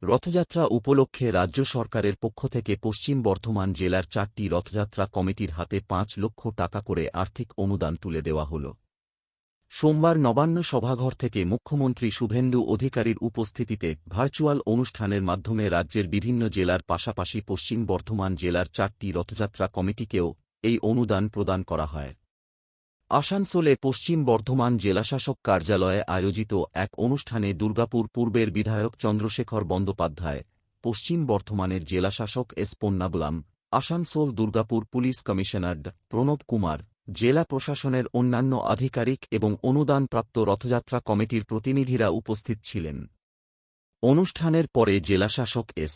রথযাত্রা উপলক্ষে রাজ্য সরকারের পক্ষ থেকে পশ্চিম বর্ধমান জেলার 4টি রথযাত্রা কমিটির হাতে 5 লক্ষ টাকা করে আর্থিক অনুদান তুলে দেওয়া হল। সোমবার নবান্ন সভাঘর থেকে মুখ্যমন্ত্রী শুভেন্দু অধিকারীর উপস্থিতিতে ভার্চুয়াল অনুষ্ঠানের মাধ্যমে রাজ্যের বিভিন্ন জেলার পাশাপাশি পশ্চিম বর্ধমান জেলার 4টি রথযাত্রা কমিটিকেও এই অনুদান প্রদান করা হয়। আসানসোলে পশ্চিম বর্ধমান জেলাশাসক কার্যালয়ে আয়োজিত এক অনুষ্ঠানে দুর্গাপুর পূর্বের বিধায়ক চন্দ্রশেখর বন্দ্যোপাধ্যায়, পশ্চিম বর্ধমানের জেলাশাসক S Ponnambalam, Asansol Durgapur police commissioner Pranab Kumar, জেলা প্রশাসনের অন্যান্য আধিকারিক এবং অনুদানপ্রাপ্ত রথযাত্রা কমিটির প্রতিনিধিরা উপস্থিত ছিলেন। অনুষ্ঠানের পরে জেলাশাসক এস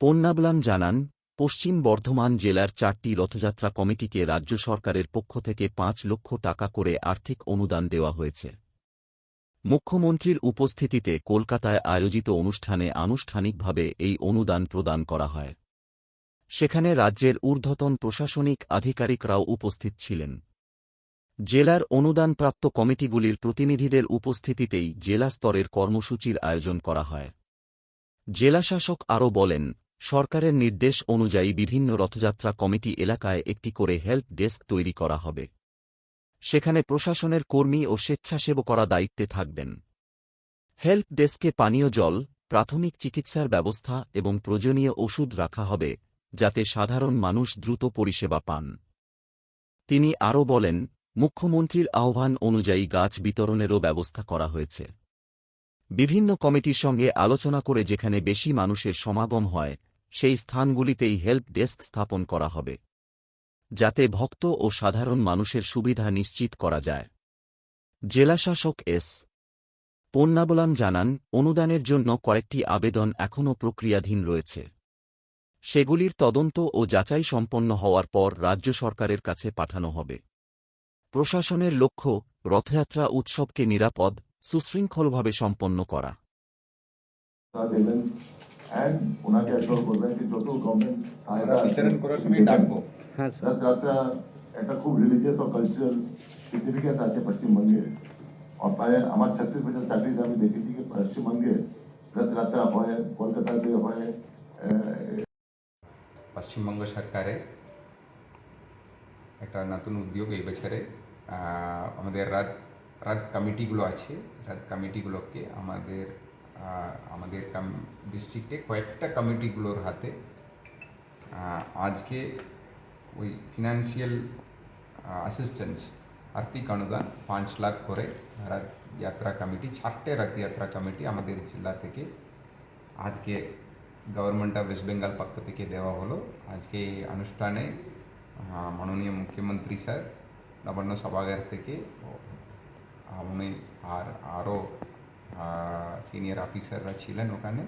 পন্নাবলাম জানান, পশ্চিম বর্ধমান জেলার 4টি রথযাত্রা কমিটিকে রাজ্য সরকারের পক্ষ থেকে 5 লক্ষ টাকা করে আর্থিক অনুদান দেওয়া হয়েছে। মুখ্যমন্ত্রীর উপস্থিতিতে কলকাতায় আয়োজিত অনুষ্ঠানে আনুষ্ঠানিকভাবে এই অনুদান প্রদান করা হয়। সেখানে রাজ্যের ঊর্ধ্বতন প্রশাসনিক আধিকারিকরাও উপস্থিত ছিলেন। জেলার অনুদানপ্রাপ্ত কমিটিগুলির প্রতিনিধিদের উপস্থিতিতেই জেলা স্তরের কর্মসূচির আয়োজন করা হয়। জেলাশাসক আরও বলেন, সরকারের নির্দেশ অনুযায়ী বিভিন্ন রথযাত্রা কমিটি এলাকায় একটি করে হেল্প ডেস্ক তৈরি করা হবে। সেখানে প্রশাসনের কর্মী ও স্বেচ্ছাসেবকরা দায়িত্বে থাকবেন। হেল্প ডেস্কে পানীয় জল, প্রাথমিক চিকিৎসার ব্যবস্থা এবং প্রয়োজনীয় ওষুধ রাখা হবে, যাতে সাধারণ মানুষ দ্রুত পরিষেবা পান। তিনি আরও বলেন, মুখ্যমন্ত্রীর আহ্বান অনুযায়ী গাছ বিতরণেরও ব্যবস্থা করা হয়েছে। বিভিন্ন কমিটির সঙ্গে আলোচনা করে যেখানে বেশি মানুষের সমাগম হয়, সেই স্থানগুলিতেই হেল্প ডেস্ক স্থাপন করা হবে, যাতে ভক্ত ও সাধারণ মানুষের সুবিধা নিশ্চিত করা যায়। জেলাশাসক এস পন্নাবলাম জানান, অনুদানের জন্য কয়েকটি আবেদন এখনও প্রক্রিয়াধীন রয়েছে। সেগুলির তদন্ত ও যাচাই সম্পন্ন হওয়ার পর রাজ্য সরকারের কাছে পাঠানো হবে। প্রশাসনের লক্ষ্য রথযাত্রা উৎসবকে নিরাপদ, সুশৃঙ্খলভাবে সম্পন্ন করা। বিতরণ করার সময় ডাকবো। রথযাত্রা একটা খুব রিলিজিয়াস ও কালচারাল সিগনিফিকেন্স আছে পশ্চিমবঙ্গে। আর প্রায় আমার 36 বছর চাকরিতে আমি দেখেছি যে পশ্চিমবঙ্গে রথযাত্রা হয়, কলকাতাতে হয়। পশ্চিমবঙ্গ সরকারের একটা নতুন উদ্যোগ এই বছরে আমাদের রাত কমিটিগুলো আছে, রাত কমিটিগুলোকে আমাদের ডিস্ট্রিক্টে কয়েকটা কমিটিগুলোর হাতে আজকে ওই ফিনান্সিয়াল অ্যাসিস্ট্যান্স আর্থিক অনুদান 5 লাখ করে রথযাত্রা কমিটি, 4টে রথযাত্রা কমিটি আমাদের জেলা থেকে আজকে গভর্নমেন্ট অফ ওয়েস্ট বেঙ্গল পক্ষ থেকে দেওয়া হলো। আজকে এই অনুষ্ঠানে মাননীয় মুখ্যমন্ত্রী স্যার নবান্ন সভাগার থেকে উনি আরও সিনিয়র অফিসাররা ছিলেন ওখানে।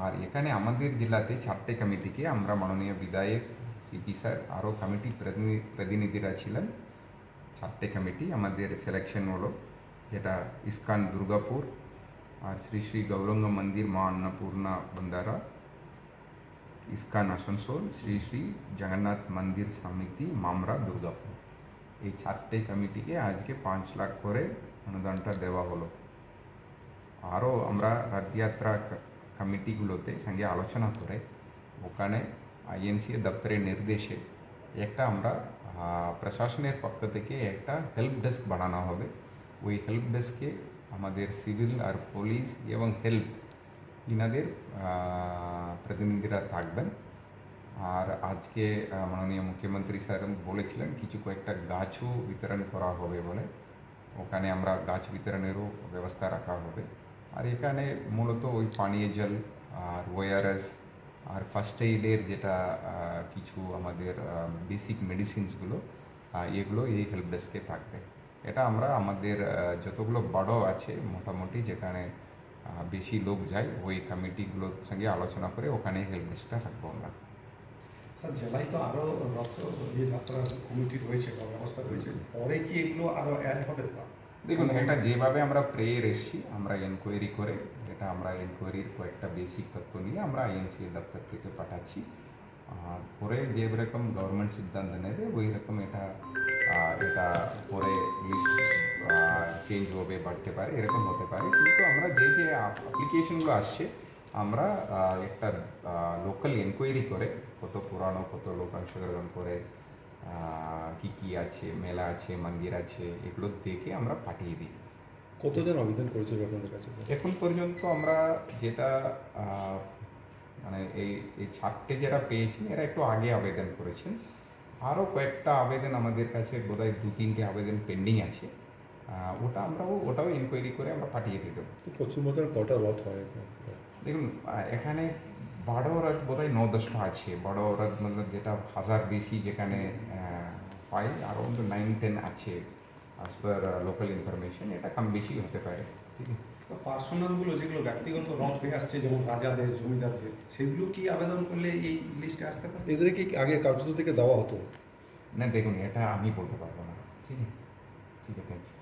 আর এখানে আমাদের জেলাতে 4টে কমিটিকে আমরা মাননীয় বিধায়ক সিপি স্যার আরও কমিটি প্রতিনিধিরা ছিলেন। 4টে কমিটি আমাদের সিলেকশন হলো, যেটা ইস্কন দুর্গাপুর, আর শ্রী শ্রী গৌরঙ্গ মন্দির মা अन्नपूर्णा बंदारा, ইস্কন আসানসোল, শ্রী শ্রী জগন্নাথ মন্দির সমিতি মামরা দুর্গাপুর। এই 4টে কমিটিকে আজকে 5 লাখ করে অনুদানটা দেওয়া হলো। আরও আমরা রথযাত্রা কমিটিগুলোতে সঙ্গে আলোচনা করে ওখানে আইএনসিএ দপ্তরের নির্দেশে একটা আমরা প্রশাসনের পক্ষ থেকে একটা হেল্প ডেস্ক বানানো হবে। ওই হেল্প ডেস্কে আমাদের সিভিল আর পুলিশ এবং হেলথ ইনাদের প্রতিনিধিরা থাকবেন। আর আজকে মাননীয় মুখ্যমন্ত্রী স্যার বলেছিলেন কয়েকটা গাছও বিতরণ করা হবে বলে, ওখানে আমরা গাছ বিতরণেরও ব্যবস্থা রাখা হবে। আর এখানে মূলত ওই পানীয় জল আর ওআরএস আর ফার্স্ট এইডের যেটা কিছু আমাদের বেসিক মেডিসিনসগুলো, এগুলো এই হেল্প ডেস্কে থাকবে। এটা আমরা আমাদের যতগুলো বড় আছে মোটামুটি যেখানে বেশি লোক যায় ওই কমিটিগুলোর সঙ্গে আলোচনা করে ওখানে হেল্প ডেস্কটা রাখবো আমরা। স্যার, জেলায় তো আরও রথযাত্রার কমিটি রয়েছে বা ব্যবস্থা রয়েছে, পরে কি এগুলো আরও অ্যাড হবে? দেখুন, এটা যেভাবে আমরা প্রেয়ার এসেছি, আমরা এনকোয়ারি করে এটা আমরা এনকোয়ারির কয়েকটা বেসিক তথ্য নিয়ে আমরা আইএনসিএ দপ্তর থেকে পাঠাচ্ছি। আর পরে যেরকম গভর্নমেন্ট সিদ্ধান্ত নেবে ওই রকম এটা এটা পরে লিস্ট চেঞ্জ হবে, বাড়তে পারে, এরকম হতে পারে। কিন্তু আমরা যে অ্যাপ্লিকেশনগুলো আসছে আমরা একটা লোকাল এনকোয়ারি করে কত পুরানো, কত লোক অংশগ্রহণ করে, কি আছে, মেলা আছে, মন্দির আছে, এগুলো দেখে আমরা পাঠিয়ে দিই। কতজন আবেদন করেছিল আপনাদের কাছে স্যার? এখন পর্যন্ত আমরা যেটা মানে এই ছাড়টে যারা পেয়েছেন এরা একটু আগে আবেদন করেছেন। আরও কয়েকটা আবেদন আমাদের কাছে বোধহয় 2-3টে আবেদন পেন্ডিং আছে। ওটাও ইনকোয়ারি করে আমরা পাঠিয়ে দিয়ে দেবো। তো পশ্চিম বর্ধমান কটা রথ হয় আপনার? দেখুন, এখানে বড় রথ বোধহয় 9-10টা আছে। বড় রথ মানে যেটা 1000 বেশি যেখানে পাই, আরাউন্ড 9-10 আছে অ্যাজ পার লোকাল ইনফরমেশন। এটা কম বেশি হতে পারে, ঠিক আছে। পার্সোনালগুলো যেগুলো ব্যক্তিগত রথ হয়ে আসছে, যেমন রাজাদের, জমিদারদের, সেগুলো কি আবেদন করলে এই লিস্টে আসতে পারে? এদের কি আগে কার্যসূচি থেকে দেওয়া হতো? না দেখুন, এটা আমি বলতে পারবো না, ঠিক আছে। ঠিক আছে, থ্যাংক ইউ।